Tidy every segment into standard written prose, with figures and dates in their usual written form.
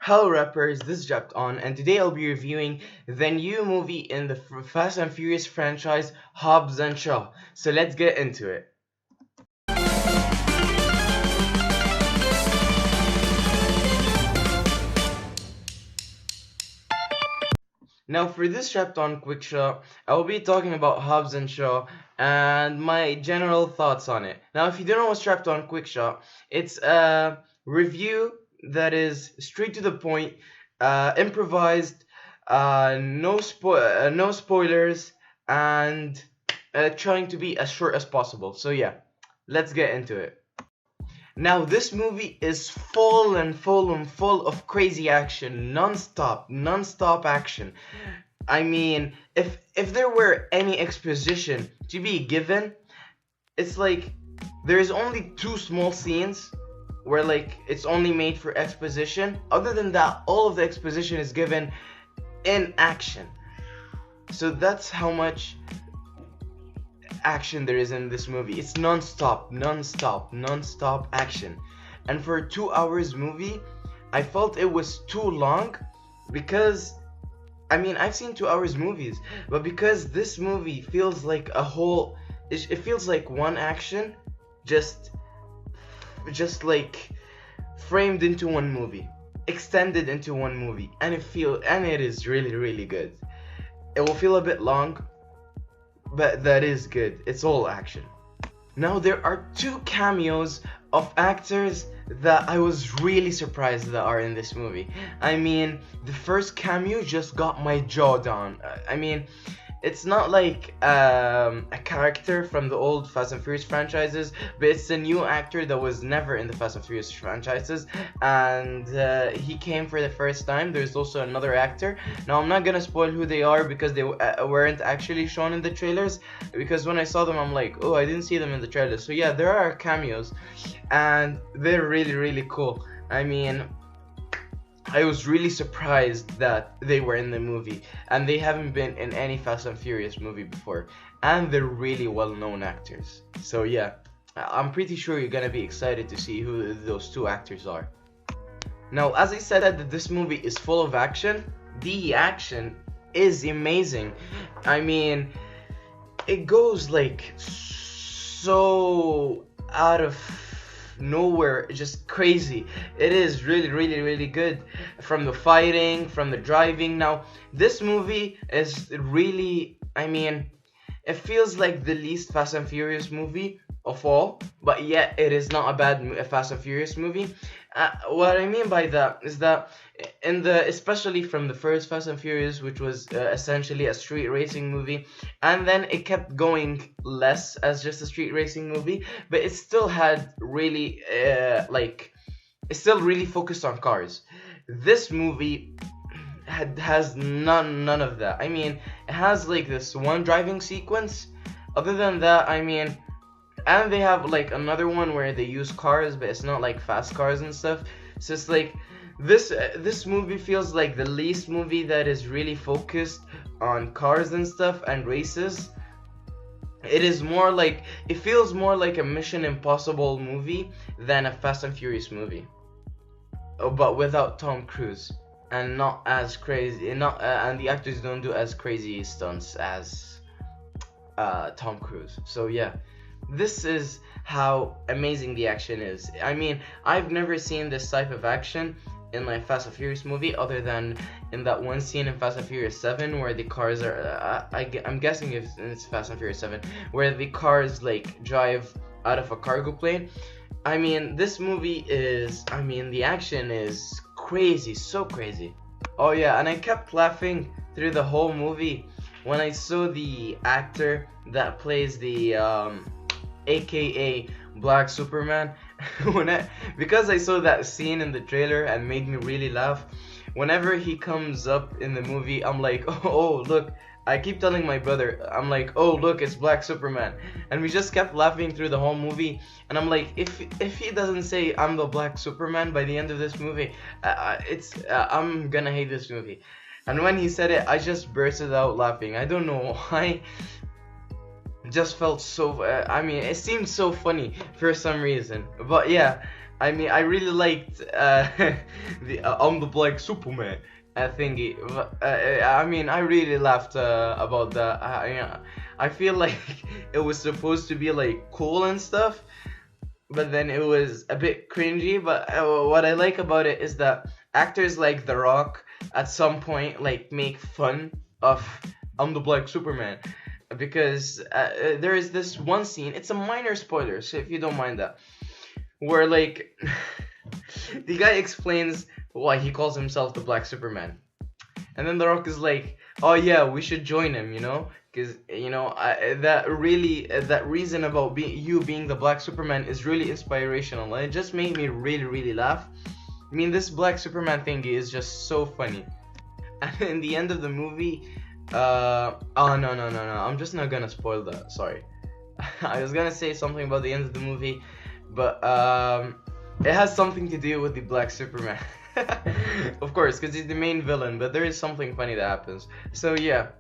Hello rappers, this is Japped On, and today I'll be reviewing the new movie in the Fast and Furious franchise, Hobbs and Shaw. So let's get into it. Now for this Strapped On quick show, I will be talking about Hobbs and Shaw and my general thoughts on it. Now if you don't know what Strapped On quick show, it's a review that is straight to the point, improvised, no spoilers, and trying to be as short as possible. So yeah, let's get into it. Now this movie is full of crazy action, non-stop action. I mean, if there were any exposition to be given, it's like there's only two small scenes where like it's only made for exposition. Other than that, all of the exposition is given in action. So that's how much action there is in this movie. It's non-stop action. And for a 2 hours movie, I felt it was too long because I've seen 2 hours movies, but because this movie feels like a whole, it feels like one action just like framed into one movie, extended into one movie, and it is really good. It will feel a bit long, but that is good. It's all action. Now there are two cameos of actors that I was really surprised that are in this movie. The first cameo just got my jaw down. It's not like a character from the old Fast and Furious franchises, but it's a new actor that was never in the Fast and Furious franchises, and he came for the first time. There's also another actor. Now I'm not gonna spoil who they are because they weren't actually shown in the trailers, because when I saw them I'm like, oh, I didn't see them in the trailers. So yeah, there are cameos and they're really cool. I was really surprised that they were in the movie, and they haven't been in any Fast and Furious movie before, and they're really well-known actors. So yeah, I'm pretty sure you're gonna be excited to see who those two actors are. Now, as I said that this movie is full of action, the action is amazing. It goes like so out of nowhere, just crazy. It is really good, from the fighting, from the driving. Now this movie is really, it feels like the least Fast and Furious movie of all, but yet it is not a bad Fast and Furious movie. What I mean by that is that especially from the first Fast and Furious, which was essentially a street racing movie, and then it kept going less as just a street racing movie, but it still had really it's still really focused on cars. This movie has none of that. It has like this one driving sequence. Other than that, and they have like another one where they use cars, but it's not like fast cars and stuff. So it's like this movie feels like the least movie that is really focused on cars and stuff and races. It feels more like a Mission Impossible movie than a Fast and Furious movie, but without Tom Cruise, and not as crazy, and the actors don't do as crazy stunts as Tom Cruise. So yeah, this is how amazing the action is. I've never seen this type of action in like Fast and Furious movie, other than in that one scene in Fast and Furious 7 where the cars are I'm guessing it's Fast and Furious 7, where the cars like drive out of a cargo plane. This movie is, the action is crazy, so crazy. Oh yeah, and I kept laughing through the whole movie when I saw the actor that plays the aka Black Superman. Because I saw that scene in the trailer and made me really laugh. Whenever he comes up in the movie, I'm like, oh look, I keep telling my brother, I'm like, oh look, it's Black Superman. And we just kept laughing through the whole movie, and I'm like, if he doesn't say I'm the Black Superman by the end of this movie, I'm gonna hate this movie. And when he said it, I just bursted out laughing. I don't know why. Just felt so, it seemed so funny for some reason. But yeah, I mean, I really liked the I'm the Black Superman thingy. I mean, I really laughed about that. I feel like it was supposed to be like cool and stuff, but then it was a bit cringy. But what I like about it is that actors like The Rock at some point like make fun of I'm the Black Superman, because there is this one scene. It's a minor spoiler, so if you don't mind that, where like the guy explains why he calls himself the Black Superman, and then The Rock is like, "Oh yeah, we should join him," because that really that reason about you being the Black Superman is really inspirational, and it just made me really really laugh. I mean, this Black Superman thingy is just so funny, and in the end of the movie, oh no, I'm just not gonna spoil that. Sorry, I was gonna say something about the end of the movie, but it has something to do with the Black Superman. Of course, because he's the main villain, but there is something funny that happens. So yeah,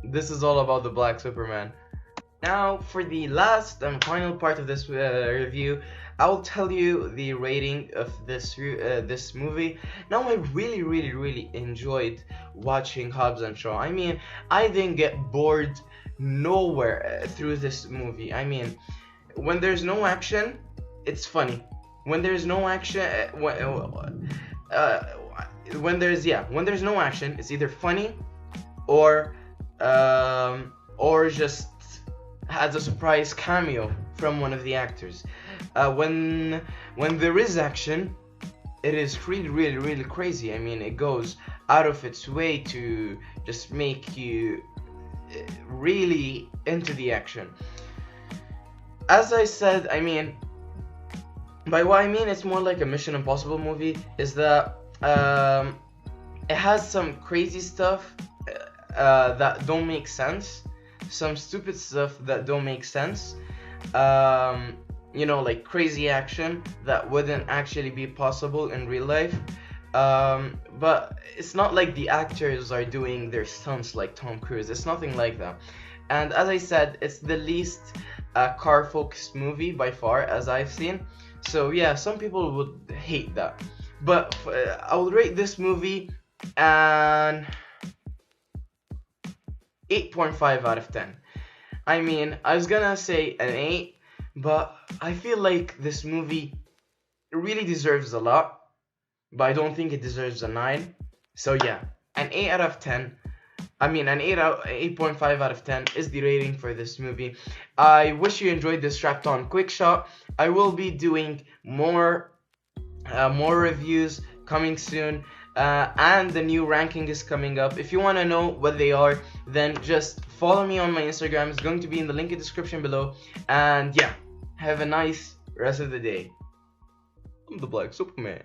this is all about the Black Superman. Now, for the last and final part of this review, I'll tell you the rating of this movie. Now, I really, really, really enjoyed watching Hobbs and Shaw. I mean, I didn't get bored nowhere through this movie. I mean, when there's no action, it's funny. When there's no action, when there's no action, it's either funny or just has a surprise cameo from one of the actors. When there is action, it is really, really, really crazy. I mean, it goes out of its way to just make you really into the action. As I said, I mean, by what I mean, it's more like a Mission Impossible movie, is that it has some crazy stuff that don't make sense, some stupid stuff that don't make sense, like crazy action that wouldn't actually be possible in real life. But it's not like the actors are doing their stunts like Tom Cruise. It's nothing like that. And as I said, it's the least car-focused movie by far as I've seen. So yeah, some people would hate that. But I would rate this movie an 8.5 out of 10. I mean, I was gonna say an 8, but I feel like this movie really deserves a lot, but I don't think it deserves a 9. So yeah, an 8 out of 10. I mean, an 8.5 out of 10 is the rating for this movie. I wish you enjoyed this Strapped On Quick Shot. I will be doing more reviews coming soon, and the new ranking is coming up. If you want to know what they are, then just follow me on my Instagram. It's going to be in the link in the description below. And yeah, have a nice rest of the day. I'm the Black Superman.